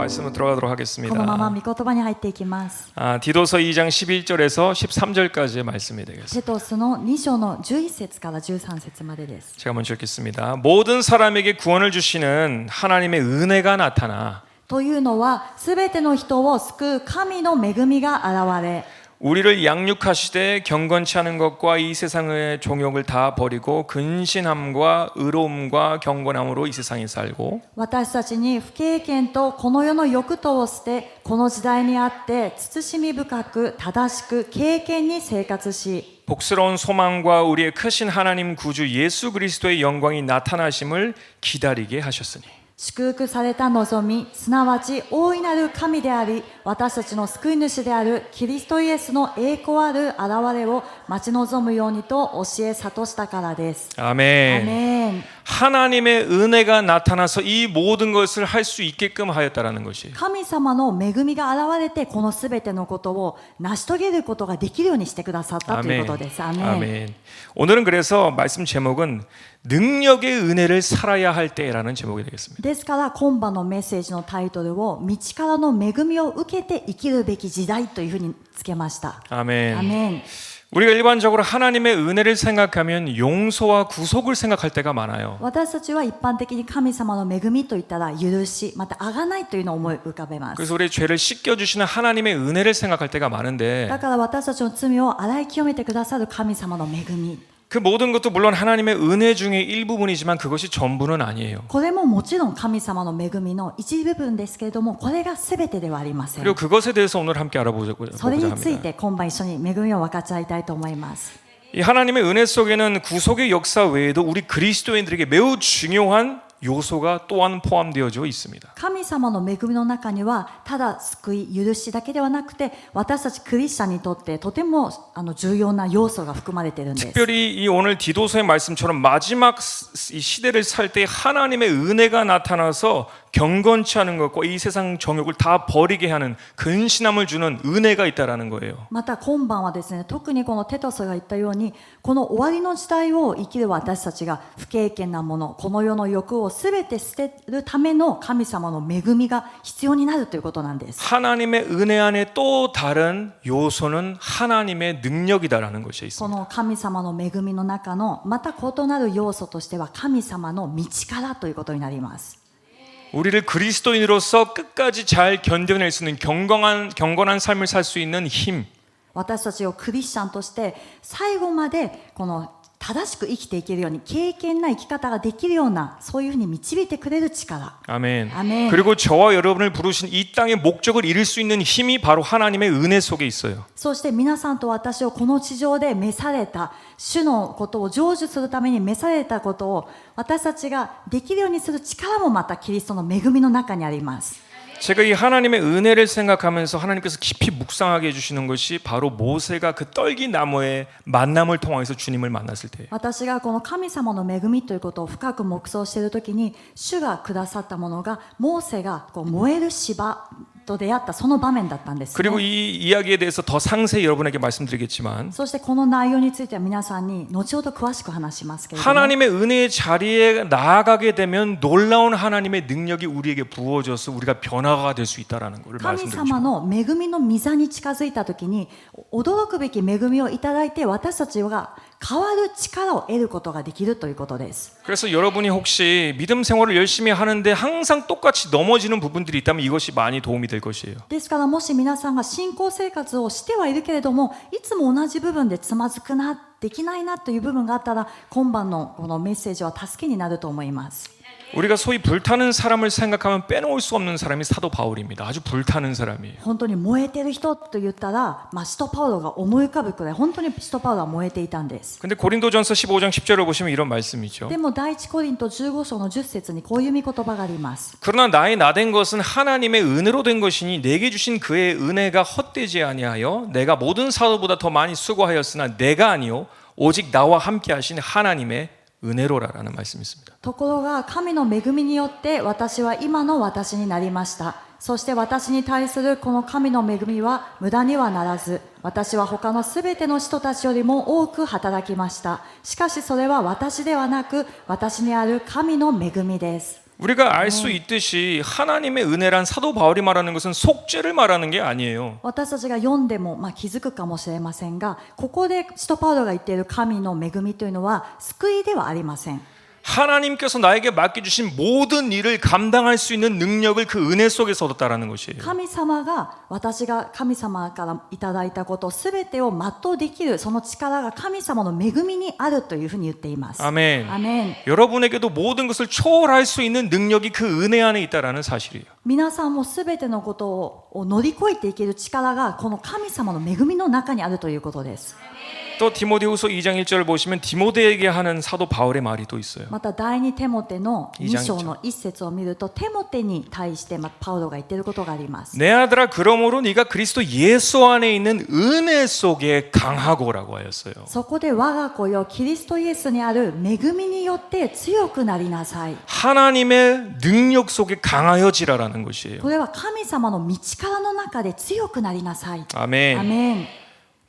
말씀으로 들어가도록 このまま 하겠습니다. 御言葉に入っていきます。 디도서 2장 11절에서 13절까지의 말씀이 되겠습니다. テトスの2章の11節から13節までです。 제가 먼저 읽겠습니다. 모든 사람에게 구원을 주시는 하나님의 은혜가 나타나 というのは、すべての人を救う神の恵みが現れ、 우리를 양육하시되 경건치 않은 것과 이 세상의 종욕을 다 버리고 근신함과 의로움과 경건함으로 이 세상에 살고 私たちに不経験とこの世の欲とを捨て、この時代にあって慎み深く正しく経験に生活し、 복스러운 소망과 우리의 크신 하나님 구주 예수 그리스도의 영광이 나타나심을 기다리게 하셨으니 祝福された望み、すなわち大いなる神であり、私たちの救い主であるキリストイエスの栄光ある現れを待ち望むようにと教え諭したからです。 아멘. アメン。 하나님의 은혜가 나타나서 이 모든 것을 할 수 있게끔 하였다라는 것이 神様の恵みが現れて、このすべてのことを成し遂げることができるようにしてくださったということです。アメン。 아멘. 오늘은 그래서 말씀 제목은 능력의 은혜를 살아야 할 때라는 제목이 되겠습니다. ですから今晩のメッセージのタイトルを道からの恵みを受けて生きるべき時代というふうにつけました。 아멘. アメン。 우리가 일반적으로 하나님의 은혜를 생각하면 용서와 구속을 생각할 때가 많아요. 私たちは一般的に神様の恵みといったら許し、また贖いというのを思い浮かべます。 그래서 우리 죄를 씻겨주시는 하나님의 은혜를 생각할 때가 많은데 だから私たちの罪を洗い清めてくださる神様の恵み、 그 모든 것도 물론 하나님의 은혜 중에 일부분이지만 그것이 전부는 아니에요. これももちろん神様の恵みの一部分ですけれども、これが全てではありません。 그리고 그것에 대해서 오늘 함께 알아보자고 それについ 합니다. て今晩一緒に恵みを分かち合いたいと思います。 이 하나님의 은혜 속에는 구속의 역사 외에도 우리 그리스도인들에게 매우 중요한 요소가 또한 포함되어져 있습니다. 神様の恵みの中にはただ救い許しだけではなくて、私たちクリスチャンにとってとても重要な要素が含まれているんです。 특별히 이 오늘 디도서의 말씀처럼 마지막 이 시대를 살 때 하나님의 은혜가 나타나서 경건치 않은 것과 이 세상 정욕을 다 버리게 하는 근신함을 주는 은혜가 있다라는 거예요. また今晩はですね、特にこのテトスが言ったように、この終わりの時代を生きる私たちが不経験なもの、この世の欲をすべて捨てるための神様の恵みが必要になるということなんです。 하나님의 은혜 안에 또 다른 요소는 하나님의 능력이다라는 것이 こ 있습니다. の神様の恵みの中のまた異なる要素としては、神様の道からということになります。 우리를 그리스도인으로서 끝까지 잘 견뎌낼 수 있는 경건한 삶을 살 수 있는 힘, 私たちをクリスチャンとして最後までこの正しく生きていけるように、敬虔な生き方ができるような、そういうふうに導いてくれる力。 아멘. 아멘. 그리고 저와 여러분을 부르신 이 땅의 목적을 이룰 수 있는 힘이 바로 하나님의 은혜 속에 있어요. そして皆さんと私をこの地上で召された、主のことを成就するために召されたことを私たちができるようにする力もまたキリストの恵みの中にあります。 제가 이 하나님의 은혜를 생각하면서 하나님께서 깊이 묵상하게 해주시는 것이 바로 모세가 그 떨기 나무의 만남을 통해서 주님을 만났을 때예요. 私がこの神様の恵みということを深く黙想しているときに、主がくださったものがモーセがこう燃える芝と出会ったその場面だったんです、ね。 그리고 이 이야기에 대해서 더 상세히 여러분에게 말씀드리겠지만 そしてこの内容については皆さんに後ほど詳しく話しますけれども、 하나님의 은혜의 자리에 나아가게 되면 놀라운 하나님의 능력이 우리에게 부어져서 우리가 변화가 될 수 있다라는 것을 神 말씀드리죠. 様の恵みの御座に近づいたときに、驚くべき恵みをいただいて、私たちが変わる力を得ることができるということです。 그래서 여러분이 혹시 믿음 생활을 열심히 하는데 항상 똑같이 넘어지는 부분들이 있다면 이것이 많이 도움이 될 것이에요. ですからもし皆さんが信仰生活をしてはいるけれども、いつも同じ部分でつまずくな、できないなという部分があったら、今晩のこのメッセージは助けになると思います。 우리가 소위 불타는 사람을 생각하면 빼놓을 수 없는 사람이 사도 바울입니다. 아주 불타는 사람이에요. 本当に燃えてる人と言ったら、使徒パウロが思い浮かぶくらい、本当に使徒パウロは燃えていたんです。 근데 고린도전서 15장 10절을 보시면 이런 말씀이죠. でも第一コリント15章の10節にこういう御言葉があります。 그러나 나의 나된 것은 하나님의 은혜로 된 것이니 내게 주신 그의 은혜가 헛되지 아니하여 내가 모든 사도보다 더 많이 수고하였으나 내가 아니요 오직 나와 함께 하신 하나님의 은혜로라라는 말씀이 있습니다. ところが神の恵みによって私は今の私になりました。そして私に対するこの神の恵みは無駄にはならず、私は他のすべての人たちよりも多く働きました。しかしそれは私ではなく、私にある神の恵みです。 우리가 알 수 있듯이 하나님의 은혜란 사도 바울이 말하는 것은 속죄를 말하는 게 아니에요. 私たちが読んでも、気づくかもしれませんが、ここで使徒パウロが言っている神の恵みというのは救いではありません。 하나님께서 나에게 맡겨주신 모든 일을 감당할 수 있는 능력을 그 은혜 속에서 얻었다라는 것이에요. 神様が私が神様からいただいたことすべてを全うできるその力が神様の恵みにあるというふうに言っています。 아멘. アメン。 여러분에게도 모든 것을 초월할 수 있는 능력이 그 은혜 안에 있다라는 사실이에요. 皆さんもすべてのことを乗り越えていける力がこの神様の恵みの中にあるということです。 또 디모데후서 2장 1절을 보시면 디모데에게 하는 사도 바울의 말이 또 있어요. また第二テモテの二章2章の1節を見るとテモテに対してパウロが言っていることがあります。 내 아들아 그러므로 네가 그리스도 예수 안에 있는 은혜 속에 강하고라고 하였어요. そこで我が子よキリストイエスにある恵みによって強くなりなさい。 하나님의 능력 속에 강하여지라라는 것이에요. これは神様の道からの中で強くなりなさい。 아멘. アメン。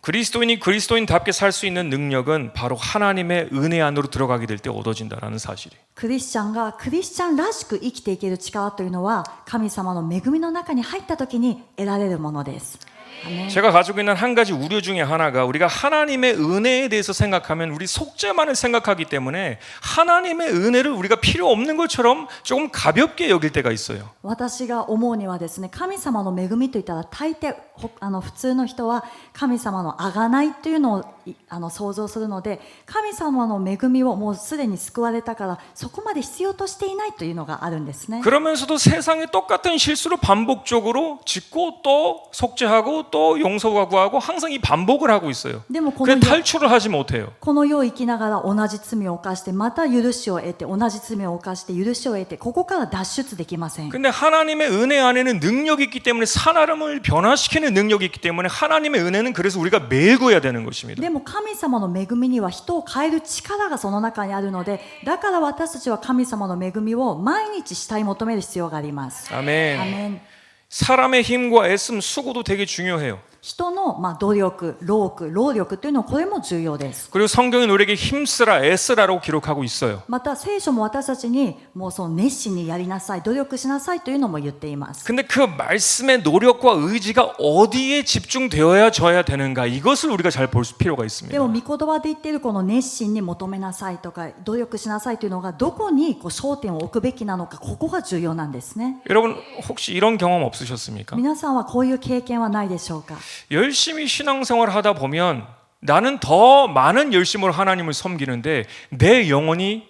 그리스도인이 그리스도인답게 살 수 있는 능력은 바로 하나님의 은혜 안으로 들어가게 될 때 얻어진다라는 사실이에요. クリスチャンがクリスチャンらしく生きていける力というのは神様の恵みの中に入った時に得られるものです。アメン。 제가 가지고 있는 한 가지 우려 중에 하나가 우리가 하나님의 은혜에 대해서 생각하면 우리 속죄만을 생각하기 때문에 하나님의 은혜를 우리가 필요 없는 것처럼 조금 가볍게 여길 때가 있어요. 私が思うにはですね、神様の恵みといったら大抵普通の人は神様の贖いというのを想像するので、神様の恵みをもうすでに救われたからそこまで必要としていないというのがあるんですね。 그러면서도 세상에 똑같은 실수를 반복적으로 짓고 또 속죄하고 또 용서가 구하고 항상 이 반복을 하고 있어요. でもこ 그 の 탈출을 하지 못해요. この世を生きながら同じ罪を犯してまた許しを得て同じ罪を犯して許しを得てここから脱出できません。 근데 하나님의 은혜 안에는 능력이 있기 때문에 사람을 변화시키는 능력이 있기 때문에 하나님의 은혜는 그래서 우리가 매일 구해야 되는 것입니다. でも神様の恵みには人を変える力がその中にあるので、だから私たちは神様の恵みを毎日慕い求める必要があります。 아멘. アメン。 사람의 힘과 애씀, 수고도 되게 중요해요. 人の努力、労力というのはこれも重要です。 그리고 성경은 우리에게 힘쓰라, 애쓰라라고 기록하고 있어요. また聖書も私たちにもうその熱心にやりなさい、努力しなさいというのも言っています。 근데 그 말씀의 노력과 의지가 어디에 집중되어야 져야 되는가 이것을 우리가 잘 볼 필요가 で 있습니다. も御言葉で言っているこの熱心に求めなさいとか努力しなさいというのがどこに焦点を置くべきなのか、ここが重要なんですね。 여러분 혹시 이런 경험 없으셨습니까? 皆さんはこういう経験はないでしょうか。 열심히 신앙생활을 하다 보면 나는 더 많은 열심으로 하나님을 섬기는데 내 영혼이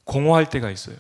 공허할 때가 있어요.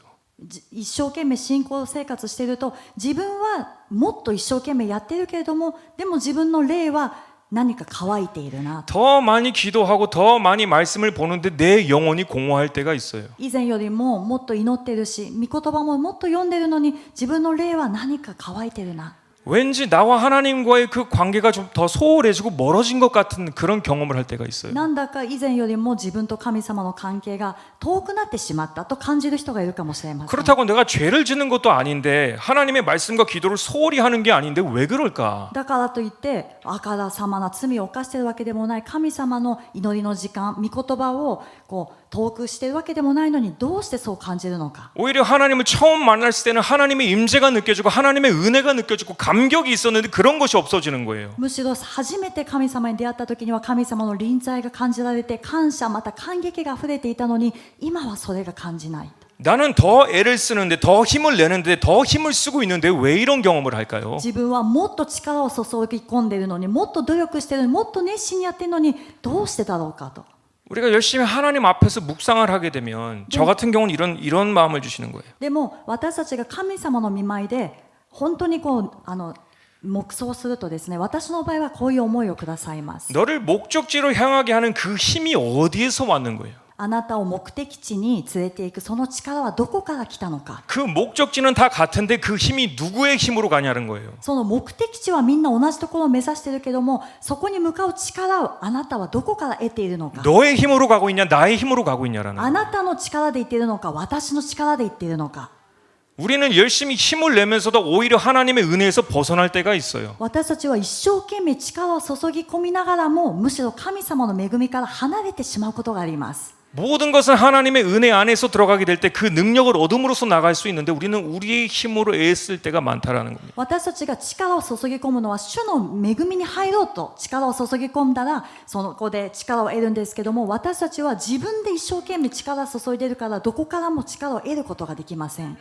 一生懸命信仰生活していると自分はもっと一生懸命やっているけれども、でも自分の霊は何か乾いているなと。 더 많이 기도하고 더 많이 말씀을 보는데 내 영혼이 공허할 때가 있어요. 以前よりももっと祈ってるし、御言葉ももっと読んでるのに自分の霊は何か乾いてるな。 왠지 나와 하나님과의 그 관계가 좀 더 소홀해지고 멀어진 것 같은 그런 경험을 할 때가 있어요. なんだか以前よりも自分と神様の関係が遠くなってしまったと感じる人がいるかもしれません。 그렇다고 내가 죄를 짓는 것도 아닌데 하나님의 말씀과 기도를 소홀히 하는 게 아닌데 왜 그럴까? だからといってあからさまな罪を犯しているわけでもない、神様の祈りの時間、御言葉を遠くしているわけでもないのにどうしてそう感じるのか。 오히려 하나님을 처음 만났을 때는 하나님의 임재가 느껴지고 하나님의 은혜가 느껴지고 감격이 있었는데 그런 것이 없어지는 거예요. むしろ初めて神様に出会った時には神様の臨在が感じられて感謝また感激が溢れていたのに、今はそれが感じない。 나는 더 애를 쓰는데 더 힘을 내는데 더 힘을 쓰고 있는데 왜 이런 경험을 할까요? 自分はもっと力を注ぎ込んでいるのに、もっと努力しているのに、もっと熱心にやっているのにどうしてだろうかと。 우리가 열심히 하나님 앞에서 묵상을 하게 되면 저 같은 경우는 이런 마음을 주시는 거예요. でも私たちが神様の御前で本当に黙想するとですね、私の場合はこういう思いをくださいます。 너를 목적지로 향하게 하는 그 힘이 어디에서 왔는 거예요? あなたを目的地に連れていくその力はどこから来たのか。 그 목적지는 다 같은데 그 힘이 누구의 힘으로 가냐는 거예요. その目的地はみんな同じところを目指しているけども、そこに向かう力をあなたはどこから得ているのか。 너의 힘으로 가고 있냐 나의 힘으로 가고 있냐라는 あ 거예요. なたの力で言っているのか、私の力で言っているのか。 우리는 열심히 힘을 내면서도 오히려 하나님의 은혜에서 벗어날 때가 있어요. 私たちは一生懸命力を注ぎ込みながらもむしろ神様の恵みから離れてしまうことがあります。 모든 것은 하나님의 은혜 안에서 들어가게 될 때 그 능력을 얻음으로써 나갈 수 있는데 우리는 우리의 힘으로 애쓸 때가 많다라는 겁니다. 私たちが力を注ぎ込むのは主の恵みに入ろうと力を注ぎ込んだらそこで力を得るんですけども、私たちは自分で一生懸命力を注いでいるからどこからも力を得ることができません。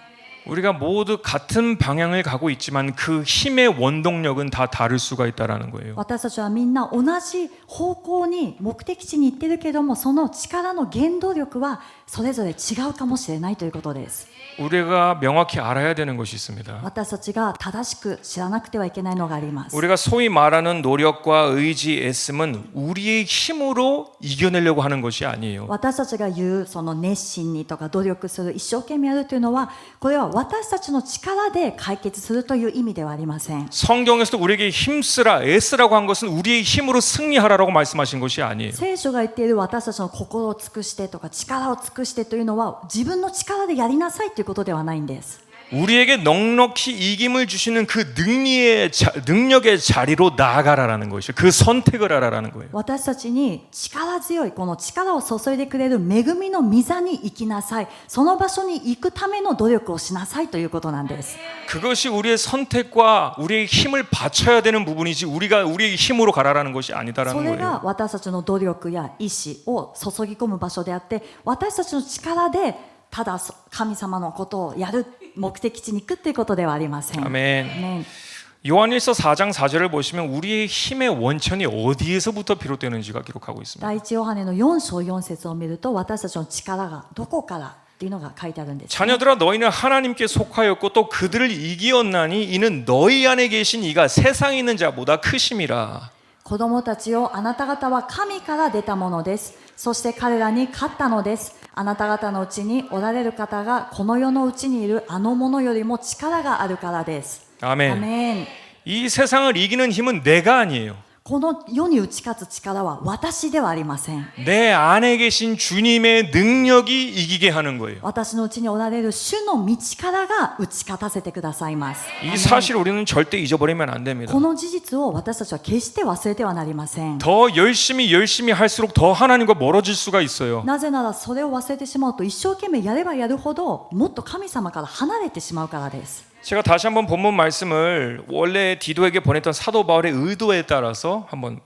우리가 모두 같은 방향을 가고 있지만 그 힘의 원동력은 다 다를 수가 있다라는 거예요. 私たちはみんな同じ方向に目的地に行ってるけども、その力の原動力はそれぞれ違うかもしれないということです。 우리가 명확히 알아야 되는 것이 있습니다. 私たちが正しく知らなくてはいけないのがあります。 우리가 소위 말하는 노력과 의지, 애씀은 우리의 힘으로 이겨내려고 하는 것이 아니에요. 私たちが言うその熱心にとか努力する、一生懸命やるというのは、これは私たちの力で解決するという意味ではありません。 성경에서도 우리에게 힘쓰라, 애쓰라고 한 것은 우리의 힘으로 승리하라라고 말씀하신 것이 아니에요. 聖書が言っている私たちの心を尽くしてとか力を尽くしてというのは自分の力でやりなさいということではないんです。 우리에게 넉넉히 이김을 주시는 그 능력의 자리로 나아가라라는 것이죠. 그 선택을 하라라는 거예요. 私たちに力強いこの力を注いでくれる恵みの御座に行きなさい、その場所に行くための努力をしなさいということなんです。 그것이 우리의 선택과 우리의 힘을 바쳐야 되는 부분이지 우리가 우리의 힘으로 가라라는 것이 そ 아니다라는 れが 거예요. 私たちの努力や意志を注ぎ込む場所であって、私たちの力でただ神様のことをやる目的地に行くということではありません。 아멘. ね、 요한일서 4장 4절을 보시면 우리의 힘의 원천이 어디에서부터 비롯되는지가 기록하고 있습니다. 第一ヨハネの4章4節を見ると、私たちの力がどこからっていうのが書いてあるんです、ね。 자녀들아 너희는 하나님께 속하였고 또 그들을 이기었나니 이는 너희 안에 계신 이가 세상에 있는 자보다 크심이라. 子供たちよ、あなた方は神から出たものです。そして彼らに勝ったのです。あなた方のうちにおられる方がこの世のうちにいるあの者よりも力があるからです。 아멘. アメン。 이 세상을 이기는 힘은 내가 아니에요. この世に打ち勝つ力は私ではありません。 내 안에 계신 주님의 능력이 이기게 하는 거예요. 私のうちにおられる主の道からが打ち勝たせてくださいます。 이 사실을 우리는 절대 잊어버리면 안 됩니다. この事実を私たちは決して忘れてはなりません。 더 열심히 할수록 더 하나님과 멀어질 수가 있어요. なぜならそれを忘れてしまうと、一生懸命やればやるほどもっと神様から離れてしまうからです。 제가 다시 한번 본문 말씀을 원래 디도에게 보냈던 사도 바울의 의도에 따라서 한번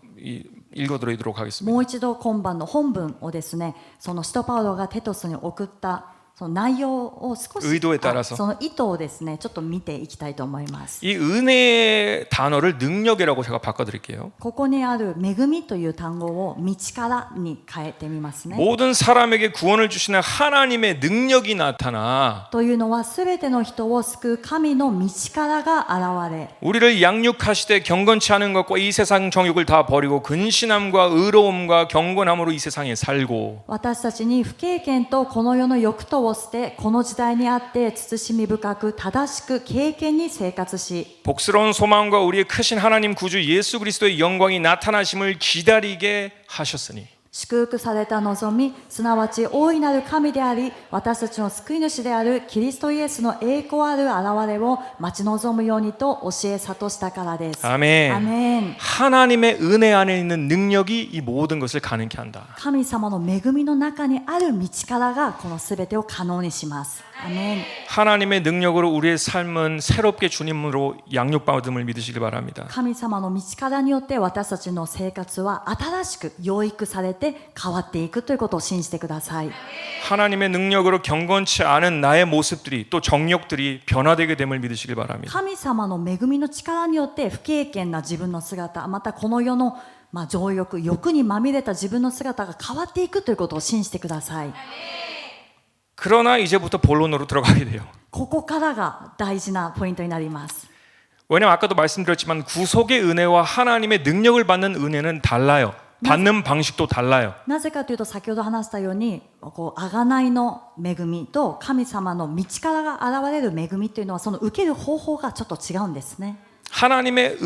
읽어드리도록 하겠습니다. もう一度今晩の本文をですね、その使徒パウロがテトスに送ったその内容を少し、 의도에 따라서 その意図をですね、ちょっと見ていきたいと思います。 이 은혜의 단어를 능력이라고 제가 바꿔드릴게요. ここにある恵みという単語を道からに変えてみますね。 모든 사람에게 구원을 주시는 하나님의 능력이 나타나 というのは、すべての人を救う神の道からが現れ、 우리를 양육하시되 경건치 않은 것과 이 세상 정욕을 다 버리고 근신함과 의로움과 경건함으로 이 세상에 살고 私たちに不経験とこの世の欲とを捨て、この時代にあって慎み深く正しく敬虔に生活し、 복스러운 소망과 우리의 크신 하나님 구주 예수 그리스도의 영광이 나타나심을 기다리게 하셨으니 祝福された望み、すなわち大いなる神であり、私たちの救い主であるキリストイエスの栄光ある現れを待ち望むようにと教え諭したからです。 아멘. アメン。 하나님의 은혜 안에 있는 능력이 이 모든 것을 가능케 한다. 神様の恵みの中にある道からがこのすべてを可能にします。アメン。 하나님의 능력으로 우리의 삶은 새롭게 주님으로 양육받음을 믿으시길 바랍니다. 神様の道からによって私たちの生活は新しく養育されて変わっていくということを信じてください。 하나님의 능력으로 경건치 않은 나의 모습들이 또 정욕들이 변화되게 됨을 믿으시길 바랍니다. 神様の恵みの力によって不経験な自分の姿、またこの世の情欲、欲にまみれた自分の姿が変わっていくということを信じてください。 그러나 이제부터 본론으로 들어가게 돼요. ここからが大事なポイントになります。 왜냐하면 아까도 말씀드렸지만 구속의 은혜와 하나님의 능력을 받는 은혜는 달라요. 받는 방식도 달라요. なぜかというと、先ほど話したように、贖いの恵みと神様の道からが現れる恵みというのは、その受ける方法がちょっと違うんですね。 하나님의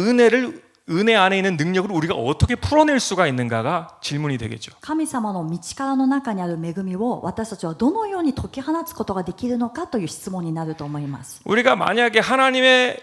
은혜 안에 있는 능력을 우리가 어떻게 풀어낼 수가 있는가가 질문이 되겠죠. 神様の道からの中にある恵みを私たちはどのように解き放つことができるのかという質問になると思います。 우리가 만약에 하나님의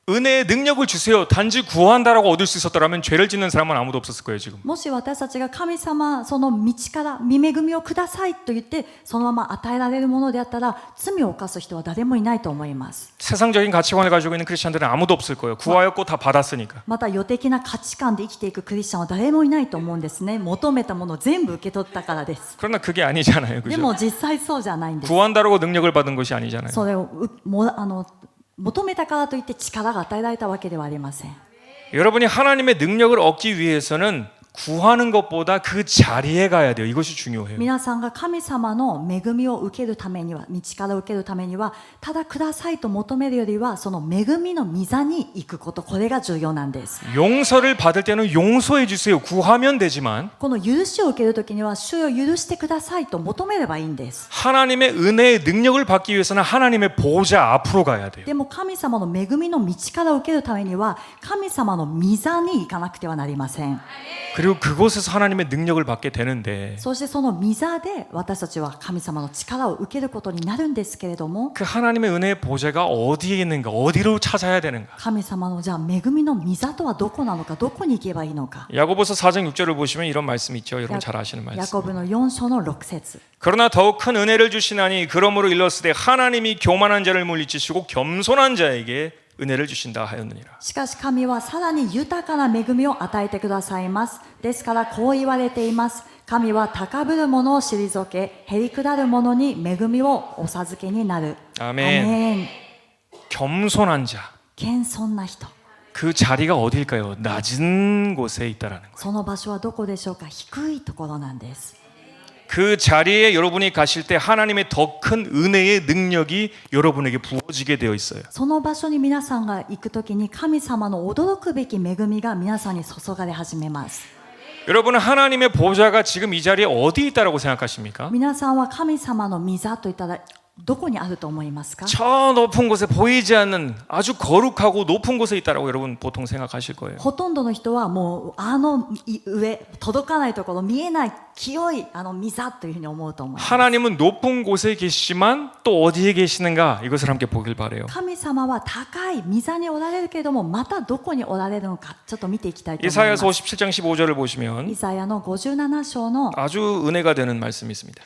은혜의 능력을 주세요. 단지 구한다라고 얻을 수 있었더라면 죄를 짓는 사람은 아무도 없었을 거예요 지금. もし私たちが神様その道から御恵みをくださいと言ってそのまま与えられるものであったら罪を犯す人は誰もいないと思います。 세상적인 가치관을 가지고 있는 크리스천들은 아무도 없을 거예요. 구하였고 다 받았으니까. また予的な価値観で生きていくクリスチャンは誰もいないと思うんですね。求めたものを全部受け取ったからです。 그러나 그게 아니잖아요. で 그죠? も実際そうじゃないんです。 구한다라고 능력을 받은 것이 아니잖아요. それを求めたからといって力が与えられたわけではありません。 여러분이 하나님의 능력을 얻기 위해서는 구하는 것보다 그 자리에 가야 돼요. 이것이 중요해요. 皆さんが神様の恵みを受けるためには、道から受けるためには、ただくださいと求めるよりは、その恵みの御座に行くこと、これが重要なんです。 용서를 받을 때는 용서해 주세요. 구하면 되지만 この許しを受けるときには、主よ許してくださいと求めればいいんです。 하나님의 은혜의 능력을 받기 위해서는 하나님의 보좌 앞으로 가야 돼요. でも神様の恵みの道から受けるためには、神様の御座に行かなくてはなりません。 그리고 그곳에서 하나님의 능력을 받게 되는데 そしてその御座で私たちは神様の力を受けることになるんですけれども、 그 하나님의 은혜의 보좌가 어디에 있는가, 어디로 찾아야 되는가. 神様のじゃあ恵みの御座とはどこなのか、どこに行けばいいのか。 야고보서 4장 6절을 보시면 이런 말씀이 있죠. 여러분 잘 아시는 ヤ 말씀. コブの4章の6節 그러나 더욱 큰 은혜를 주시나니 그러므로 일렀으되 하나님이 교만한 자를 물리치시고 겸손한 자에게 은혜를 주신다 하였느니라. しかし神はさらに豊かな恵みを与えてくださいます。ですからこう言われています。神は高ぶる者を退け、へりくだる者に恵みをお授けになる。 아멘. 겸손한 자. 謙遜な人。 그 자리가 어디일까요? 낮은 곳에 있다라는 거예요. その場所はどこでしょうか。低いところなんです。 그 자리에 여러분이 가실 때 하나님의 더 큰 은혜의 능력이 여러분에게 부어지게 되어 있어요. その場所に皆さんが行くときに神様の驚くべき恵みが皆さんに注がれ始めます。 여러분은 하나님의 보좌가 지금 이 자리에 어디 있다라고 생각하십니까? 皆さんは神様の御座といったらどこにあると思いますか。 저 높은 곳에 보이지 않는 아주 거룩하고 높은 곳에 있다라고 여러분 보통 생각하실 거예요. ほとんどの人はもう上届かないところ見えない清い御座というふうに思うと思います。 하나님은 높은 곳에 계시지만 또 어디에 계시는가 이것을 함께 보길 바래요. 神様は高い御座におられるけれどもまたどこにおられるのかちょっと見ていきたいと思います。 이사야서 57장 15절을 보시면 イザヤの57章の 아주 은혜가 되는 말씀이 있습니다.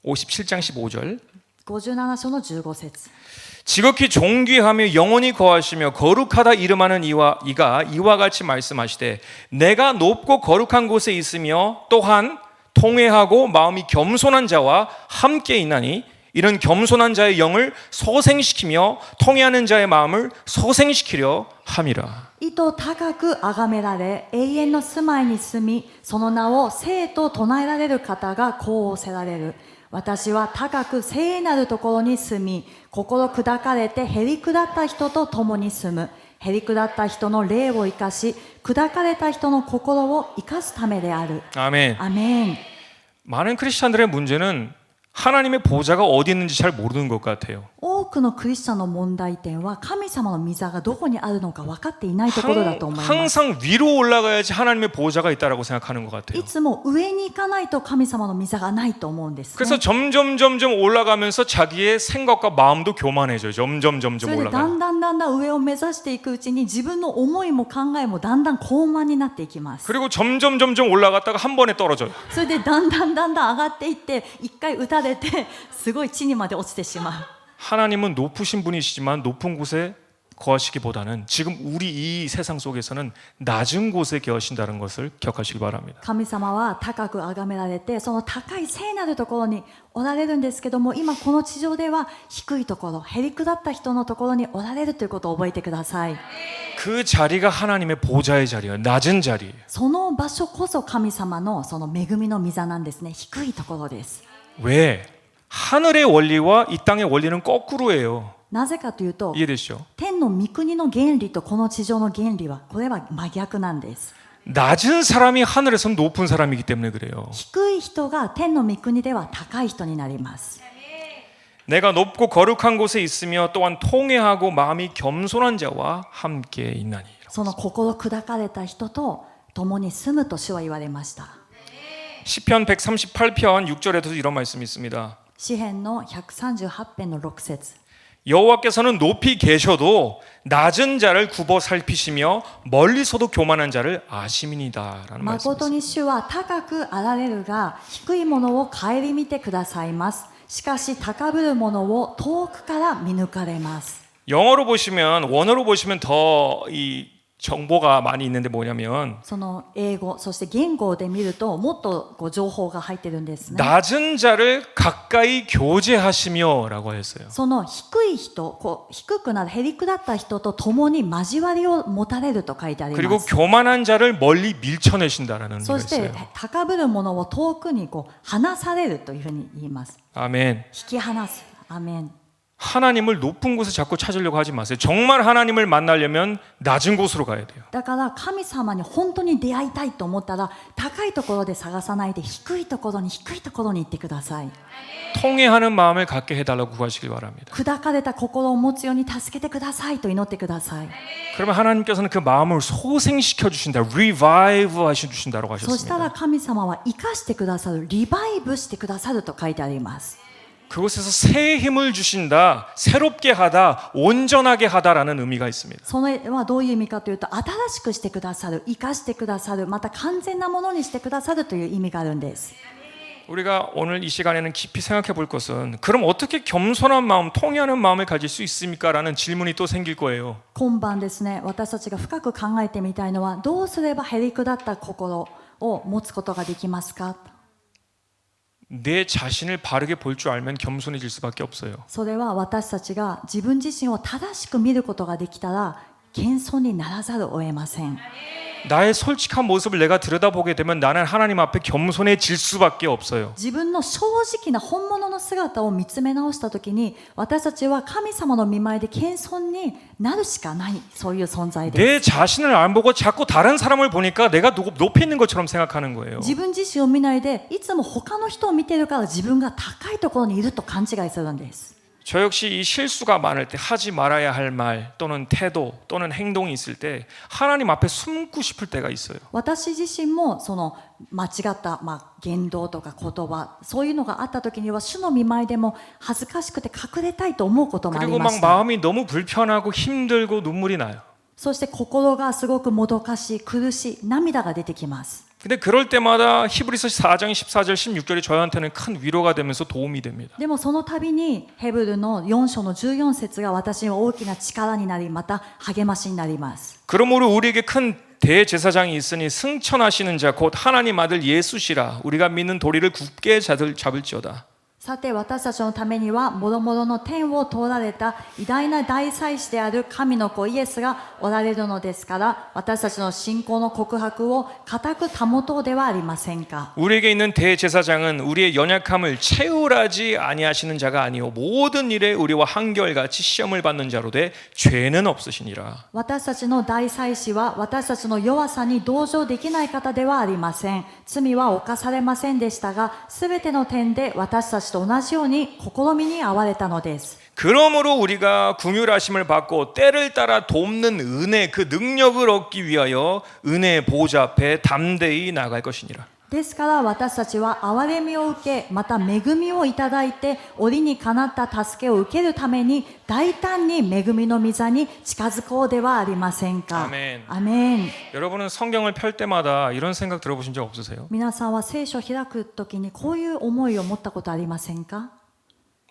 57장 15절. 57章の15節 지극히 존귀하며 영원히 거하시며 거룩하다 이름하는 이가 이와 같이 말씀하시되 내가 높고 거룩한 곳에 있으며 또한 통회하고 마음이 겸손한 자와 함께 있나니 이런 겸손한 자의 영을 소생시키며 통회하는 자의 마음을 소생시키려 함이라. 意図高く崇められ永遠の住まいに住みその名を聖と唱えられる方がこう仰せられる。私は高く聖なるところに住み心砕かれてへり下った人と共に住む。へり下った人の霊を生かし砕かれた人の心を生かすためである。 아멘. アメン。 많은 크리스찬들의 문제는 하나님의 보좌가 어디 있는지 잘 모르는 것 같아요. 多くのクリスチャンの問題点は神様の御座がどこにあるのか分かっていないところだと思います。 항상 위로 올라가야지 하나님의 보좌가 있다라고 생각하는 것 같아요. いつも上に行かないと神様の御座がないと思うんです、ね。 그래서 점점 올라가면서 자기의 생각과 마음도 교만해져요. 점점 それでだ 올라가요. んだん上を目指していくうちに自分の思いも考えもだんだん高慢になっていきます。 그리고 점점 올라갔다가 한 번에 떨어져요. それでだんだん上がっていって一回打たれてすごい地にまで落ちてしまう。 하나님은 높으신 분이시지만 높은 곳에 거하시기보다는 지금 우리 이 세상 속에서는 낮은 곳에 거하신다는 것을 기억하시기 바랍니다. 神様は高く崇められてその高い聖なるところにおられるんですけども今この地上では低いところへりくだった人のところにおられるということを覚えてください。 그 자리가 하나님의 보좌의 자리예요. 낮은 자리예요. その場所こそ神様のその恵みの御座なんですね。低いところです。 왜? 하늘의 원리와 이 땅의 원리는 거꾸로예요. なぜかというと 이해되시죠? 天の御国の原理とこの地上の原理はこれは真逆なんです。 낮은 사람이 하늘에서는 높은 사람이기 때문에 그래요. 低い人が天の御国では高い人になります。 내가 높고 거룩한 곳에 있으며 또한 통회하고 마음이 겸손한 자와 함께 있나니. その心砕かれた人と共に住むと主は言われました。 시편 138편 6절에도 이런 말씀이 있습니다. 詩編の138編の6節 여호와께서는 높이 계셔도 낮은 자를 굽어 살피시며 멀리서도 교만한 자를 아심이니다라는 誠 말씀입니다. に主は高くあられるが低いものを顧みてくださいます。しかし高ぶるものを遠くから見抜かれます。 영어로 보시면 원어로 보시면 더 이 정보가 많이 있는데 뭐냐면 その英語そして言語で見るともっとこう情報が入ってるんですね。 낮은 자를 가까이 교제하시며라고 했어요. その低い人、こう低くなるへりくだった人と共に交わりを持たれると書いてあり 그리고 ます。 교만한 자를 멀리 밀쳐내신다라는 의미가 そして 있어요. 高ぶるものを遠くにこう離されるというふうに言います。 아멘. 引き離す。アメン。 하나님을 높은 곳에 자꾸 찾으려고 하지 마세요. 정말 하나님을 만나려면 낮은 곳으로 가야 돼요. だから神様に本当に出会いたいと思ったら高いところで探さないで低いところに行ってください。 통회하는 마음을 갖게 해달라고 구하시길 바랍니다. 砕かれた心を持つように助けてくださいと祈ってください。 그러면 하나님께서는 그 마음을 소생시켜 주신다, revive 하셔 주신다고 そしたら 하셨습니다. 神様は生かしてくださる、リバイブしてくださると書いてあります。 그곳에서 새 힘을 주신다, 새롭게 하다, 온전하게 하다라는 의미가 있습니다. それはどういう意味かというと、新しくしてくださる、生かしてくださる、また完全なものにしてくださるという意味があるんです。 우리가 오늘 이 시간에는 깊이 생각해 볼 것은 그럼 어떻게 겸손한 마음, 통회하는 마음을 가질 수 있습니까? 라는 질문이 또 생길 거예요. 今晩ですね、私たちが深く考えてみたいのは、どうすればへりくだった心を持つことができますか。 내 자신을 바르게 볼 줄 알면 겸손해질 수밖에 없어요. それは私たちが自分自身を正しく見ることができたら謙遜にならざるを得ません。 나의 솔직한 모습을 내가 들여다보게 되면 나는 하나님 앞에 겸손해질 수밖에 없어요. 自分の正直な本物の姿を見つめ直したときに、私たちは神様の御前で謙遜になるしかない、そういう存在です。 내 자신을 안 보고 자꾸 다른 사람을 보니까 내가 높이 있는 것처럼 생각하는 거예요. 自分自身を見ないでいつも他の人を見てるから自分が高いところにいると勘違いするんです。 저 역시 이 실수가 많을 때 하지 말아야 할 말 또는 태도 또는 행동이 있을 때 하나님 앞에 숨고 싶을 때가 있어요. 私自身もその間違った、言動とか言葉、そういうのがあった時には主の御前でも恥ずかしくて隠れたいと思うこともあり 그리고 ま 막 した。 마음이 너무 불편하고 힘들고 눈물이 나요. そして心がすごくもどかしい、苦しい、涙が出てきます。 근데 그럴 때마다 히브리서 4장 14절 16절이 저한테는 큰 위로가 되면서 도움이 됩니다. でもその度にヘブルの4章の14節が私に大きな力になり、また励ましになります。 그러므로 우리에게 큰 대제사장이 있으니 승천하시는 자 곧 하나님 아들 예수시라 우리가 믿는 도리를 굳게 잡을지어다. さて私たちのためにはもろもろの天を通られた偉大な大祭司である神の子イエスがおられるのですから、私たちの信仰の告白を固く保とうではありませんか。 우리에게 있는 대제사장은 우리의 연약함을 채울하지 아니하시는 자가 아니요 모든 일에 우리와 한결같이 시험을 받는 자로 돼 죄는 없으시니라. 私たちの大祭司は私たちの弱さに同情できない方ではありません。罪は犯されませんでしたが、すべての点で私たちと同じように試みに遭われたのです。 그러므로 우리가 긍휼하심을 받고 때를 따라 돕는 은혜 그 능력을 얻기 위하여 은혜 보좌 앞에 담대히 나갈 것이니라. ですから私たちは憐れみを受け、また恵みをいただいて折にかなった助けを受けるために大胆に恵みの御座に近づこうではありませんか。 아멘. アメン。 여러분은 성경을 펼 때마다 이런 생각 들어보신 적 없으세요? 皆さんは聖書を開くときにこういう思いを持ったことありませんか。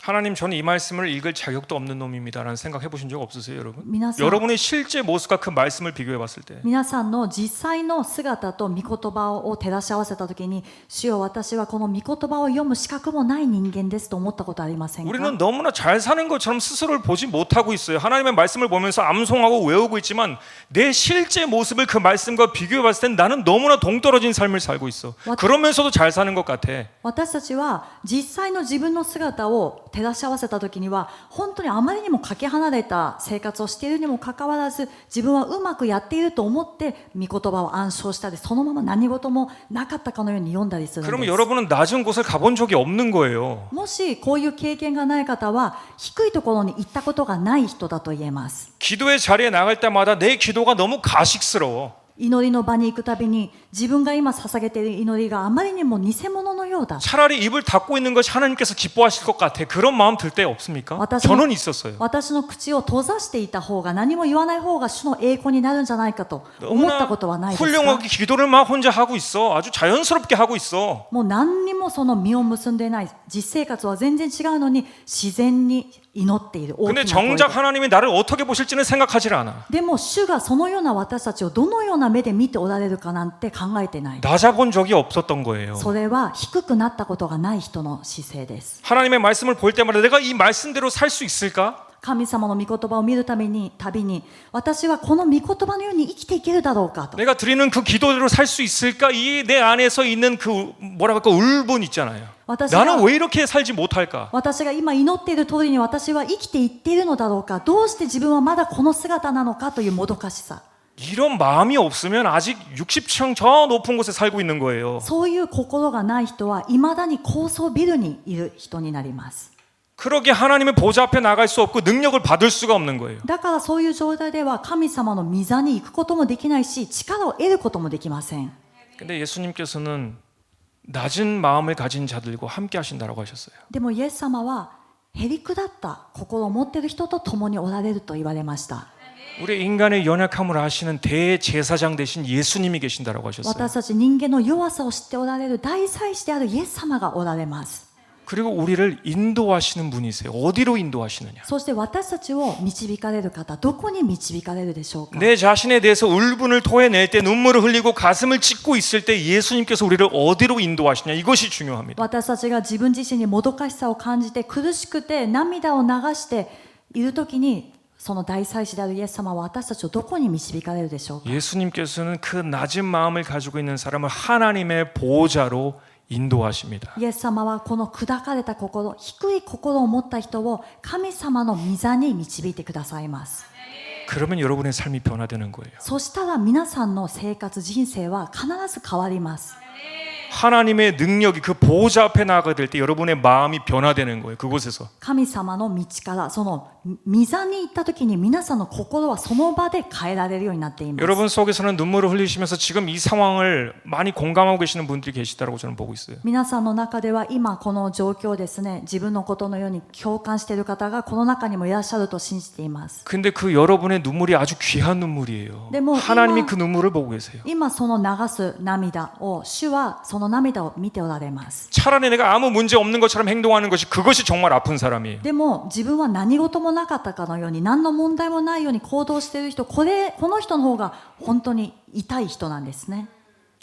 하나님 저는 이 말씀을 읽을 자격도 없는 놈입니다라는 생각 해보신 적 없으세요, 여러분? 皆さん 여러분의 실제 모습과 그 말씀을 비교해 봤을 때 皆さんの実際の姿と御言葉を照らし合わせたときに、主よ私はこの御言葉を読む資格もない人間ですと思ったことありませんか。 우리는 너무나 잘 사는 것처럼 스스로를 보지 못하고 있어요. 하나님의 말씀을 보면서 암송하고 외우고 있지만 내 실제 모습을 그 말씀과 비교해 봤을 땐 나는 너무나 동떨어진 삶을 살고 있어. 그러면서도 잘 사는 것 같아. 私たちは実際の自分の姿を照らし合わせた時には本当にあまりにもかけ離れた生活をしているにもかかわらず、自分はうまくやっていると思って御言葉を暗唱したり、そのまま何事もなかったかのように読んだりするん 그러면 です。 여러분은 낮은 곳을 가본 적이 없는 거예요. もしこういう経験がない方は低いところに行ったことがない人だと言えます。 기도의 자리에 나갈 때마다 내 기도가 너무 가식스러워. 祈りの場に行くたびに自分が今捧げている祈りがあまりにも偽物のようだ。 차라리 입을 닫고 있는 것이 하나님께서 기뻐하실 것 같아. 그런 마음 들 때 없습니까? 私の 저는 있었어요. 私の口を閉ざしていた方が何も言わない方が主の栄光になるんじゃないかと思ったことはないですか。 훌륭하게 기도를 막 혼자 하고 있어. 아주 자연스럽게 하고 있어. もう何にもその実を結んでいない実生活は全然違うのに自然に祈っている大き 근데 な声で。 정작 하나님이 나를 어떻게 보실지는 생각하지 않아. でも主がそのような私たちをどのような目で見ておられるかなんて考えてない。 낮아본 적이 없었던 거예요. それは低くなったことがない人の姿勢です。 하나님의 말씀을 볼 때마다 내가 이 말씀대로 살 수 있을까? 神様の御言葉を見るたびに私はこの御言葉のように生きていけるだろうかと。 내가 드리는 그 기도대로 살 수 있을까? 이 내 안에서 있는 그 뭐라고 할까 울분 있잖아요. 私が 나는 왜 이렇게 살지 못할까? 私が今祈っている通りに私は生きていっているのだろうか、どうして自分はまだこの姿なのかというもどかしさ、 이런 마음이 없으면 아직 60층 저 높은 곳에 살고 있는 거예요. そういう心がない人はいまだに高層ビルにいる人になります。 그러기에 하나님의 보좌 앞에 나갈 수 없고 능력을 받을 수가 없는 거예요. だからそういう状態では神様の御座に行くこともできないし、力を得ることもできません。 근데 예수님께서는 낮은 마음을 가진 자들과 함께 하신다라고 하셨어요. でもイエス様はへりくだった心を持っている人と共におられると言われました。 우리 인간의 연약함을 아시는 대제사장 대신 예수님이 계신다라고 하셨어요. 私たち人間の弱さを知っておられる大祭司であるイエス様がおられます。 그리고 우리를 인도하시는 분이세요. 어디로 인도하시느냐? そして私たちを導かれる方、どこに導かれるでしょうか。 내 자신에 대해서 울분을 토해낼 때 눈물을 흘리고 가슴을 찢고 있을 때 예수님께서 우리를 어디로 인도하시냐? 이것이 중요합니다. 私たちが自分自身にもどかしさを感じて苦しくて涙を流しているときに、その大祭司であるイエス様は私たちをどこに導かれるでしょうか。 예수님께서는 그 낮은 마음을 가지고 있는 사람을 하나님의 보호자로 인도하십니다. イエス様はこの砕かれた心、低い心を持った人を神様の御座に導いてくださいます。 그러면 여러분의 삶이 변화되는 거예요. そしたら皆さんの生活、人生は必ず変わります。 하나님의 능력이 그 보호자 앞에 나가게 될 때 여러분의 마음이 변화되는 거예요. 그곳에서. 神様の道からその御座に行った時に皆さんの心はその場で変えられるようになっています。 여러분 속에서는 눈물을 흘리시면서 지금 이 상황을 많이 공감하고 계시는 분들이 계시다라고 저는 보고 있어요. 皆さんの中では今この状況ですね、自分のことのように共感している方がこの中にもいらっしゃると信じています。 근데 그 여러분의 눈물이 아주 귀한 눈물이에요. 네, 뭐 하나님이 이마- 그 눈물을 보고 계세요. 今その流す涙を主はその涙を見ておられます。 차라리 내가 아무 문제 없는 것처럼 행동하는 것이 그것이 정말 아픈 사람이에요. でも自分は何事もなかったかのように何の問題もないように行動している人、この人の方が本当に痛い人なんですね。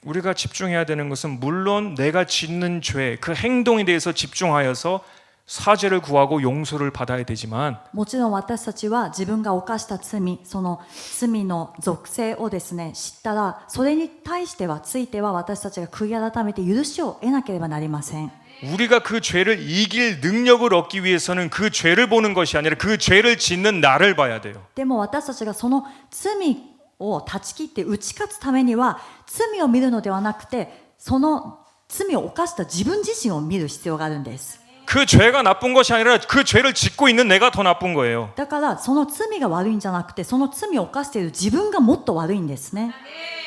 우리가 집중해야 되는 것은 물론 내가 짓는 죄, 그 행동에 대해서 집중하여서 사죄를 구하고 용서를 받아야 되지만 もちろん私たちは自分が犯した罪、その罪の属性をですね知ったら、それに対してはついては私たちが悔い改めて許しを得なければなりません。 우리가 그 죄를 이길 능력을 얻기 위해서는 그 죄를 보는 것이 아니라 그 죄를 짓는 나를 봐야 돼요. でも私たちがその罪を断ち切って打ち勝つためには罪を見るのではなくて、その罪を犯した自分自身を見る必要があるんです。 그 죄가 나쁜 것이 아니라 그 죄를 짓고 있는 내가 더 나쁜 거예요. だからその罪が悪いんじゃなくて、その罪を犯している自分がもっと悪いんですね。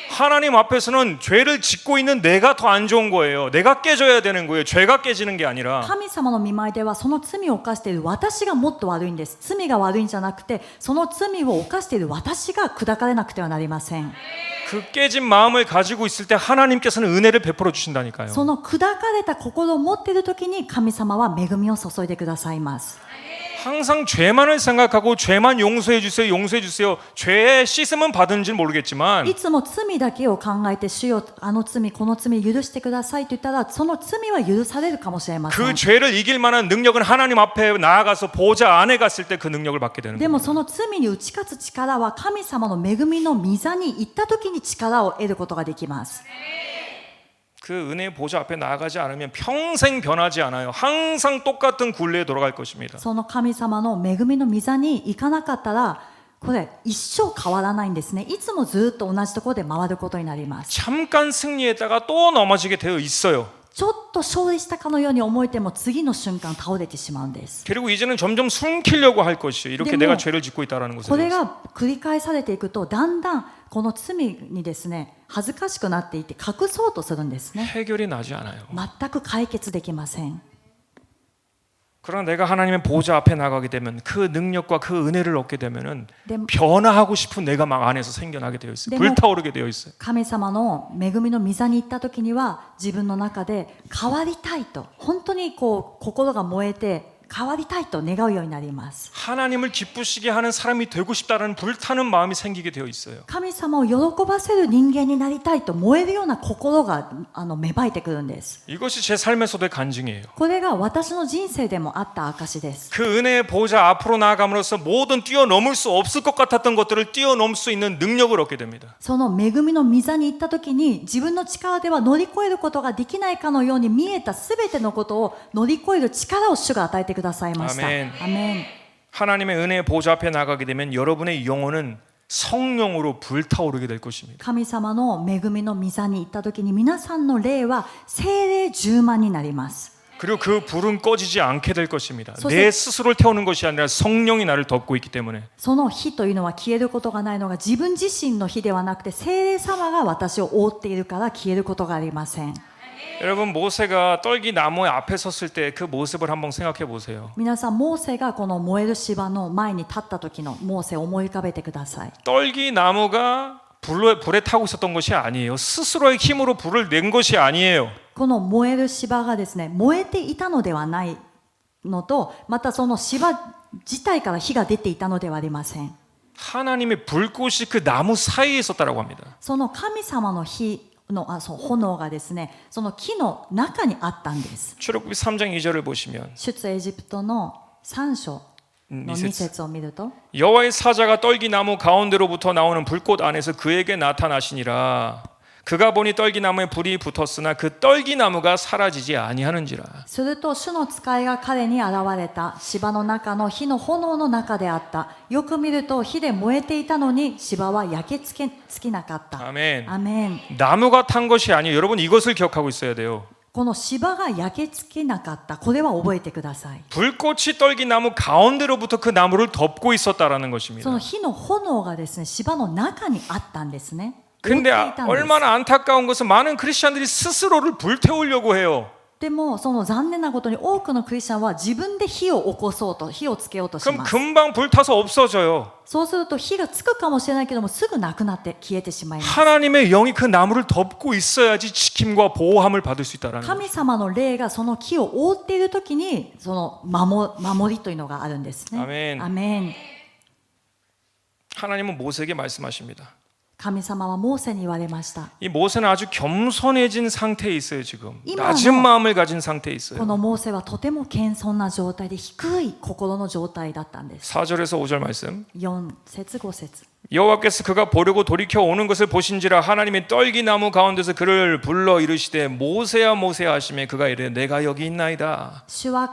하나님 앞에서는 죄를 짓고 있는 내가 더 안 좋은 거예요. 내가 깨져야 되는 거예요. 죄가 깨지는 게 아니라. 神様の御前ではその罪を犯している私がもっと悪いんです。罪が悪いんじゃなくて、その罪を犯している私が砕かれなくてはなりません。 그 깨진 마음을 가지고 있을 때 하나님께서는 은혜를 베풀어 주신다니까요. その砕かれた心を持っている時に神様は恵みを注いでくださいます。 항상 죄만을 생각하고 죄만 용서해 주세요. 용서해 주세요. 죄에 씻음은 받은지는 모르겠지만 いつも罪だけを考えて、主よあの罪この罪許してくださいと言ったら、その罪は許されるかもしれません。 그 죄를 이길 만한 능력은 하나님 앞에 나아가서 보좌 안에 갔을 때 그 능력을 받게 되는 で 거예요. もその罪に打ち勝つ力は神様の恵みの御座に行った時に力を得ることができます。 그 은혜의 보좌 앞에 나아가지 않으면 평생 변하지 않아요. 항상 똑같은 굴레에 돌아갈 것입니다. その神様の恵みの御座に行かなかったら、これ一生変わらないんですね。いつもずっと同じところで回ることになります。 잠깐 승리했다가 또 넘어지게 되어 있어요. ちょっと勝利したかのように思えても次の瞬間倒れてしまうんです。 그리고 이제는 점점 숨기려고 할 것이에요. 이렇게 근데 내가 뭐- 죄를 짓고 있다라는 것에 これ 대해서. が繰り返されていくとだんだんこの罪にですね恥ずかしくなっていて隠そうとするんですね。 해결이 나지 않아요. 全く解決できません。 그러나 내가 하나님의 보좌 앞에 나가게 되면 그 능력과 그 은혜를 얻게 되면은 네. 변화하고 싶은 내가 막 안에서 생겨나게 되어 있어요. 네. 불타오르게 되어 있어요. 神様の恵みの御座に行った時には自分の中で変わりたいと本当にこう心が燃えて変わりたいと願うようになります。 하나님을 기쁘시게 하는 사람이 되고 싶다라는 불타는 마음이 생기게 되어 있어요. 神様を喜ばせる人間になりたいと燃えるような心が芽生えてくるんです。 이것이 제 삶에서도의 간증이에요. これが私の人生でもあった証です。 그 은혜의 보좌 앞으로 나아감으로써 모든 뛰어넘을 수 없을 것 같았던 것들을 뛰어넘을 수 있는 능력을 얻게 됩니다. その恵みの御座に行った時に自分の力では乗り越えることができないかのように見えたすべてのことを乗り越える力を主が与えてくださいました。 アメン。アメン。 하나님의 은혜의 보좌 앞에 나가게 되면 여러분의 영혼은 성령으로 불타오르게 될 것입니다. 神様の恵みの御座に行った時に皆さんの霊は聖霊充満になります。 그리고 그 불은 꺼지지 않게 될 것입니다. 소세- 내 스스로를 태우는 것이 아니라 성령이 나를 덮고 있기 때문에. その火というのは消えることがないのが自分自身の火ではなくて聖霊様が私を覆っているから消えることがありません。 여러분 모세가 떨기 나무의 앞에 섰을 때 그 모습을 한번 생각해 보세요. 皆さんモーセがこの燃える芝の前に立った時のモーセを思い浮かべてください。 떨기 나무가 불에 타고 있었던 것이 아니에요. 스스로의 힘으로 불을 낸 것이 아니에요. この燃える芝がですね燃えていたのではないのとまたその芝自体から火が出ていたのではありません。 하나님의 불꽃이 그 나무 사이에 있었다라고 합니다. その神様の火のその炎がですねその木の中にあったんです。 출애굽기 3장 2절을 보시면 出エジプトの3章の2 2節節を見ると 여호와의 사자가 떨기 나무 가운데로부터 나오는 불꽃 안에서 그에게 나타나시니라. 그가 보니 떨기 나무에 불이 붙었으나 그 떨기 나무가 사라지지 아니하는지라. すると主の使いが彼に現れた。芝の中の火の炎の中であった。よく見ると火で燃えていたのに芝は焼けつきなかった。 아멘. アメン。 나무가 탄 것이 아니에요. 여러분 이것을 기억하고 있어야 돼요. この芝が焼けつけなかった。これは覚えてください。 불꽃이 떨기 나무 가운데로부터 그 나무를 덮고 있었다라는 そ 것입니다. の火の炎がですね芝の中にあったんですね。覆って 근데 いたんです。 얼마나 안타까운 것은 많은 크리스천들이 스스로를 불태우려고 해요. でもその残念なことに多くのクリスチャンは自分で火を起こそうと火をつけようとし 그럼 ます。 금방 불타서 없어져요. そうすると火がつくかもしれないけどもすぐなくなって消えてしまいます。 하나님의 영이 그 나무를 덮고 있어야지 지킴과 보호함을 받을 수 있다라는 거예요. 神様の霊がその木を覆っているときにその守りというのがあるんですね。アメンアメン。 하나님은 모세에게 말씀하십니다. 神様はモーセに言われました。 이 모세는 아주 겸손해진 상태에 있어요. 지금 이마노. 낮은 마음을 가진 상태에 こ 있어요. のモーセはとても謙遜な状態で低い心の状態だったんです。 4절에서 5절 말씀. 4節5節 여호와께서 그가 보려고 돌이켜 오는 것을 보신지라 하나님이 떨기 나무 가운데서 그를 불러 이르시되 모세야 모세야 하시매 그가 이르되 내가 여기 있나이다. 主は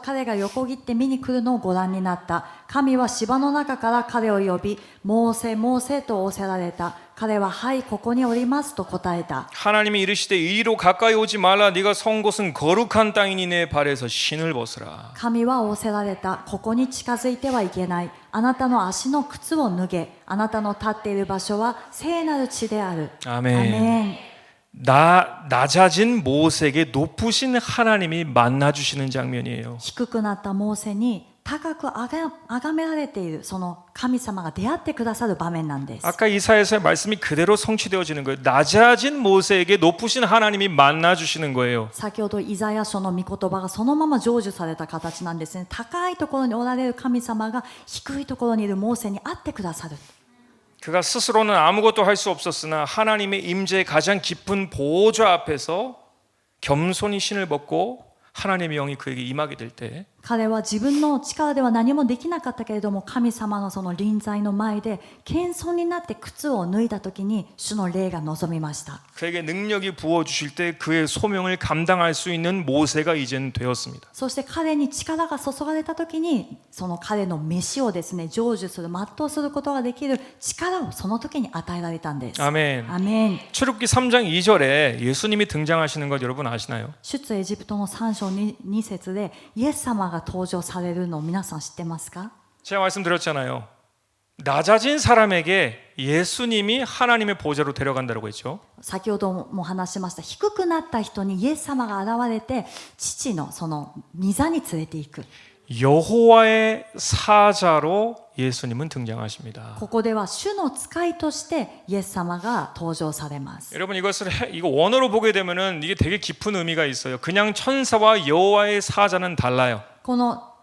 彼が横切って見に来るのをご覧になった。神は芝の中から彼を呼び、モーセ、モーセと仰せられた。彼は、はい、ここにおりますと答えた。 하나님이 이르시되 이리로 가까이 오지 말라 네가 선 곳은 거룩한 땅이니 내 발에서 신을 벗으라. 神は仰せられた。ここに近づいてはいけない。あなたの足の靴を脱げ。あなたの立っている場所は聖なる地である。 아멘. アメン。 낮아진 모세에게 높으신 하나님이 만나 주시는 장면이에요. 低くなったモーセに高く崇められているその神様が出会ってくださる場面なんです。 아까 이사야서의 말씀이 그대로 성취되어지는 거예요. 낮아진 모세에게 높으신 하나님이 만나 주시는 거예요. 先ほどイザヤ書の御言葉がそのまま成就された形なんですね。高いところにおられる神様が低いところにいるモーセに会ってくださる。 그가 스스로는 아무것도 할 수 없었으나 하나님의 임재의 가장 깊은 보좌 앞에서 겸손히 신을 벗고 하나님의 영이 그에게 임하게 될 때彼は自分の力では何もできなかったけれども、神様のその臨在の前で謙遜になって靴を脱いだ時に主の霊が望みました。 그에게 능력이 부어주실 때 그의 소명을 감당할 수 있는 모세가 이젠 되었습니다. そして彼に力が注がれた時に、その彼の飯をですね、成就する、全うすることができる力をその時に与えられたんです。 아멘. アメン。 출애굽기 3장 2절에 예수님이 등장하시는 것 여러분 아시나요? 出エジプトの3章 2節でイエス様が登場されるのを皆さん知ってますか？ 제가 말씀드렸잖아요. 낮아진 사람에게 예수님이 하나님의 보좌로 데려간다고 했죠. 先ほども話しました。低くなった人にイエス様が現れて、父のその御座に連れて行く。 여호와의 사자로 예수님은 등장하십니다. ここでは主の使いとしてイエス様が登場されます。 여러분 이거 원어로 보게 되면은 이게 되게 깊은 의미가 있어요. 그냥 천사와 여호와의 사자는 달라요. この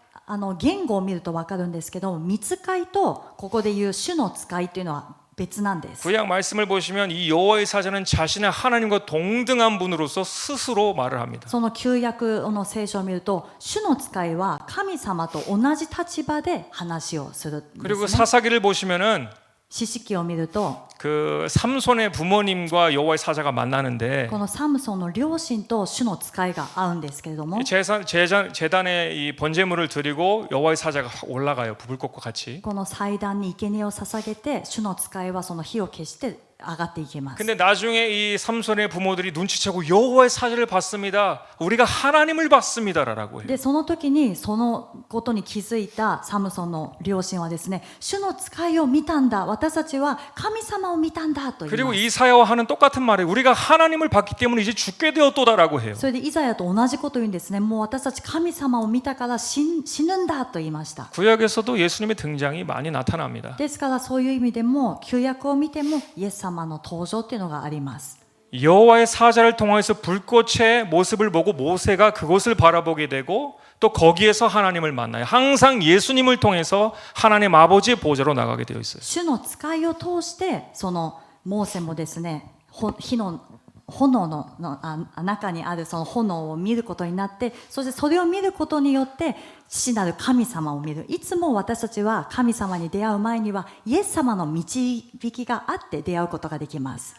言語を見ると分かるんですけど、御使いとここで言う主の使いというのは別なんです。 구약 말씀을 보시면 이 여호와의 사자는 자신의 하나님과 동등한 분으로서 스스로 말을 합니다. その旧約の聖書を見ると、主の使いは神様と同じ立場で話をするんですね。 그리고 사사기를 보시면은 詩式を見ると、 그 삼손의 부모님과 여호와의 사자가 만나는데 このサムソンの両親と主の使いが会うんですけれども、 제단에 이 번제물을 드리고 여호와의 사자가 올라가요. 부불꽃과 같이. この祭壇に生贄を捧げて、主の使いはその火を消して上がっていきます。 근데 나중에 이 삼손의 부모들이 눈치채고 여호와의 사자를 봤습니다. 우리가 하나님을 봤습니다라고 해요. でその時にそのことに気づいたサムソンの両親はですね、主の使いを見たんだ、私たちは神様を見たんだと言い 그리고 ます。 이사야와 하는 똑같은 말이에요. 우리가 하나님을 봤기 때문에 이제 죽게 되었도다라고 해요. それでイザヤと同じことを言うんですね。もう私たち神様を見たから死ぬんだと言いました。 구약에서도 예수님의 등장이 많이 나타납니다. ですからそういう意味でも旧約を見てもイエス様の登場っていうのがあります。 여호와의 사자를 통해서 불꽃의 모습을 보고 모세가 그곳을 바라보게 되고 또 거기에서 하나님을 만나요. 항상 예수님을 통해서 하나님 아버지의 보좌로 나가게 되어 있어요. 主の使いを通してそのモーセもですね、火の炎の中にあるその炎を見ることになって、そしてそれを見ることによって父なる神様を見る。いつも私たちは神様に出会う前にはイエス様の導きがあって出会うことができます。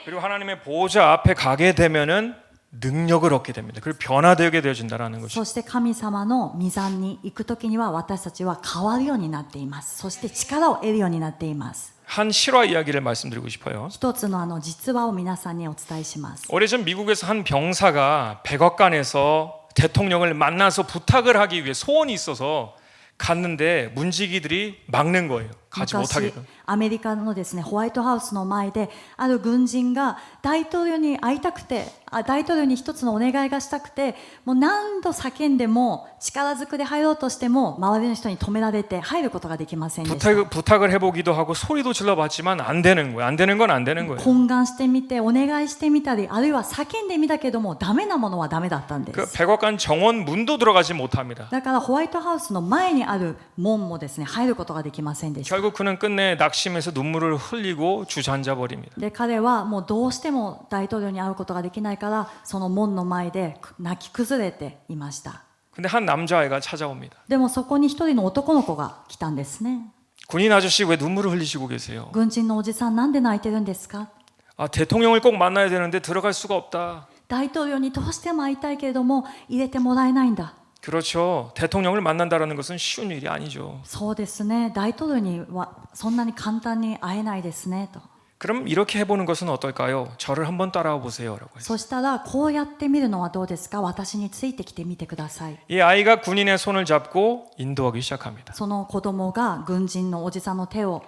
그리고 하나님의 보좌 앞에 가게 되면은 능력을 얻게 됩니다. 그리고 변화되게 되어진다라는 것이죠. そして神様の御座に行くときには私たちは変わるようになっています。そして力を得るようになっています。 한 실화 이야기를 말씀드리고 싶어요. 一つの実話を皆さんにお伝えします。 오래전 미국에서 한 병사가 백악관에서 대통령을 만나서 부탁을 하기 위해 소원이 있어서 갔는데 문지기들이 막는 거예요. 가지 昔 못하게끔. アメリカのですねホワイトハウスの前である軍人が大統領に会いたくて、大統領に一つのお願いがしたくて、もう何度叫んでも力ずくで入ろうとしても周りの人に止められて入ることができませんでした。 부탁을 해보기도 하고 소리도 질러봤지만 안 되는 거예요. 안 되는 건 안 되는 거예요. 懇願してみてお願いしてみたり、あるいは叫んでみたけどもダメなものはダメだったんで 그 す。 백악관 정원 문도 들어가지 못합니다. だからホワイトハウスの前にある門もですね入ることができませんでした。 결국 그는 끝내 낙심해서 눈물을 흘리고 주저앉아 버립니다. で彼はもうどうしても大統領に会うことができないからその門の前で泣き崩れていました。 근데 한 남자아이가 찾아옵니다. でもそこに一人の男の子が来たんですね。 군인 아저씨 왜 눈물을 흘리시고 계세요? 軍人のおじさんなんで泣いてるんですか？ 아, 대통령을 꼭 만나야 되는데 들어갈 수가 없다. 大統領にどうしても会いたいけれども入れてもらえないんだ。 그렇죠. 대통령을 만난다라는 것은 쉬운 일이 아니죠. そうですね、大統領にはそんなに簡単に会えないですねと。 그럼 이렇게 해보는 것은 어떨까요? 저를 한번 따라와 보세요라고 해요. そしたらこうやってみるのはどうですか？私についてきてみてください。 이 아이가 군인의 손을 잡고 인도하기 시작합니다. その子供が軍人のおじさんの手を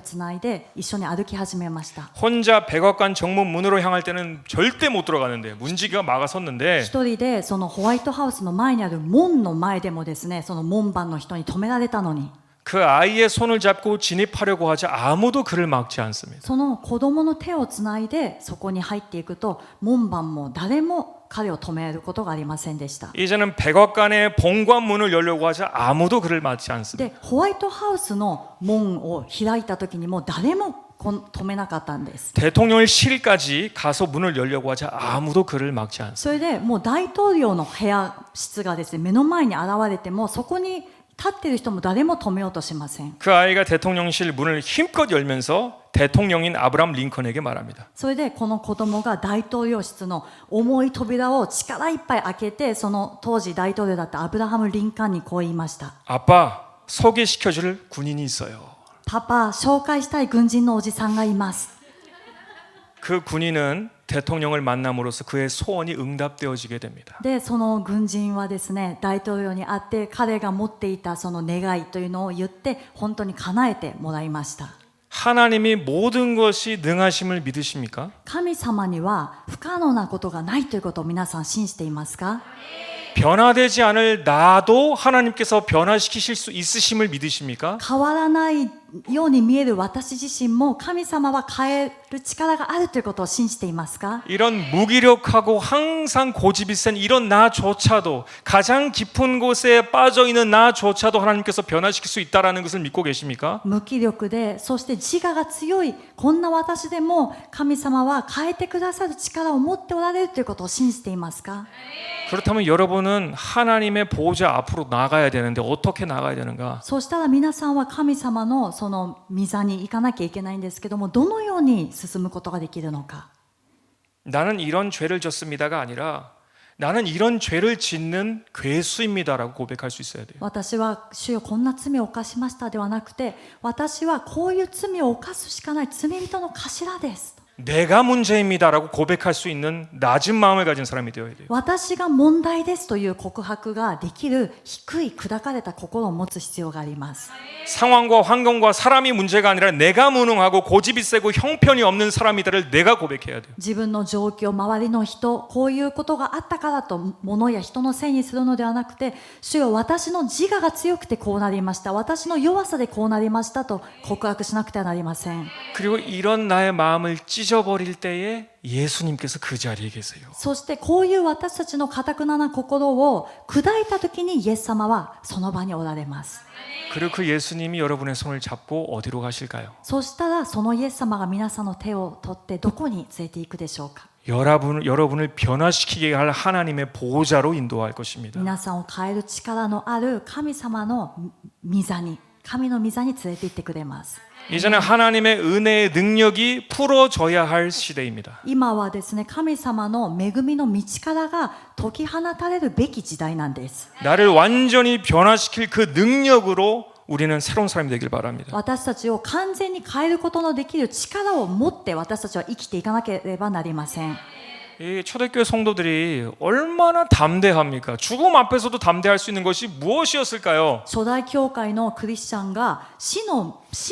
つないで一緒に歩き始めました。 혼자 백악관 정문 문으로 향할 때는 절대 못 들어가는데 문지기가 막아섰는데 一人でそのホワイトハウスの前にある門の前でもですね、その門番の人に止められたのに、 그 아이의 손을 잡고 진입하려고 하자 아무도 그를 막지 않습니다. その子供の手をつないでそこに入っていくと門番も誰も彼を止めることがありませんでした。 이제는 백악관의 본관 문을 열려고 하자 아무도 그를 막지 않습니다. でホワイトハウスの門を開いた時にも誰も止めなかったんです。 대통령실까지 가서 문을 열려고 하자 아무도 그를 막지 않습니다. それでもう大統領の部屋室がですね、目の前に現れてもそこに立っている人も誰も止めようとしません。 그 아이가 대통령실 문을 힘껏 열면서 대통령인 아브라함 링컨에게 말합니다. それでこの子供が大統領室の重い扉を力いっぱい開けて、その当時大統領だったアブラハム・リンカーンにこう言いました。 아빠, 소개시켜줄 군인이 있어요. パパ、紹介したい軍人のおじさんがいます。 그 군인은 대통령을 만남으로써 그의 소원이 응답되어지게 됩니다. でその軍人はですね、大統領に会って彼が持っていたその願いというのを言って本当に叶えてもらいました。 하나님이 모든 것이 능하심을 믿으십니까? 神様には不可能なことがないということを皆さん信じていますか？ 변화되지 않을 나도 하나님께서 변화시키실 수 있으심을 믿으십니까? 変わらないように見える私自身も神様は変える力があるということを信じていますか？ 이런 무기력하고 항상 고집이 센 이런 나조차도 가장 깊은 곳에 빠져 있는 나조차도 하나님께서 변화시킬 수 있다라는 것을 믿고 계십니까? 無気力で、そして自我が強いこんな私でも神様は変えてくださる力を持っておられるということを信じていますか？ 그렇다면 여러분은 하나님의 보호자 앞으로 나가야 되는데 어떻게 나가야 되는가? そうしたら皆さんは神様のその御座に行かなきゃいけないんですけども、どのように進むことができるのか。 나는 이런 죄를 졌습니다가 아니라 나는 이런 죄를 짓는 괴수입니다라고 고백할 수 있어야 돼요. 私は主よこんな罪を犯しましたではなくて、私はこういう罪を犯すしかない罪人の頭です。 내가 문제입니다라고 고백할 수 있는 낮은 마음을 가진 사람이 되어야 돼요. 私が問題ですという告白ができる低い砕かれた心を持つ必要があります。 상황과 환경과 사람이 문제가 아니라 내가 무능하고 고집이 세고 형편이 없는 사람이다를 내가 고백해야 돼요. 自分の状況、周りの人、こういうことがあったからと物や人のせいにするのではなくて、主よ私の自我が強くてこうなりました、私の弱さでこうなりましたと告白しなくてはなりません。 그리고 이런 나의 마음을 찢어버릴 때에 예수님께서 그 자리에 계세요. そしてこういう私たちの堅な心を砕いた時にイエス様はその場におられます。 그리고 그 예수님이 여러분의 손을 잡고 어디로 가실까요? そしたらそのイエス様が皆さんの手を取ってどこに連れて行くでしょうか。 여러분을 변화시키게 할 하나님의 보호자로 인도할 것입니다. 皆さんを変える力のある神様の御座に、神の御座に連れて行ってくれます。 이제는 하나님의 은혜의 능력이 풀어져야 할 시대입니다. 今はですね、神様の恵みの道からが解き放たれるべき時代なんです。 나를 완전히 변화시킬 그 능력으로 우리는 새로운 사람이 되길 바랍니다. 私たちを完全に変えることのできる力を持って私たちは生きていかなければなりません。 이 초대교회 성도들이 얼마나 담대합니까? 죽음 앞에서도 담대할 수 있는 것이 무엇이었을까요? 初代教会のクリスチャンが死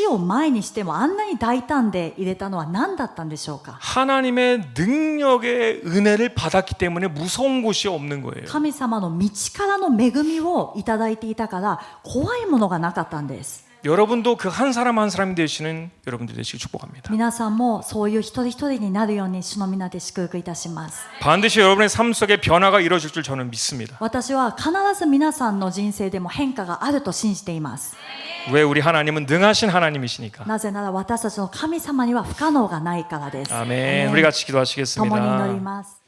を前にしてもあんなに大胆で入れたのは何だったんでしょうか。 하나님의 능력의 은혜를 받았기 때문에 무서운 곳이 없는 거예요. 神様の道からの恵みをいただいていたから怖いものがなかったんです。 여러분도 그 한 사람 한 사람이 되시는 여러분들 되시길 축복합니다. 皆さんもそういう一人一人になるように主の皆で祝福いたします。 반드시 여러분의 삶 속에 변화가 이루어질 줄 저는 믿습니다. 私は必ず皆さんの人生でも変化があると信じています。 왜 우리 하나님은 능하신 하나님이시니까. なぜなら私たちの神様には不可能がないからです。 아멘. 우리 같이 共に祈り 기도하시겠습니다. ます。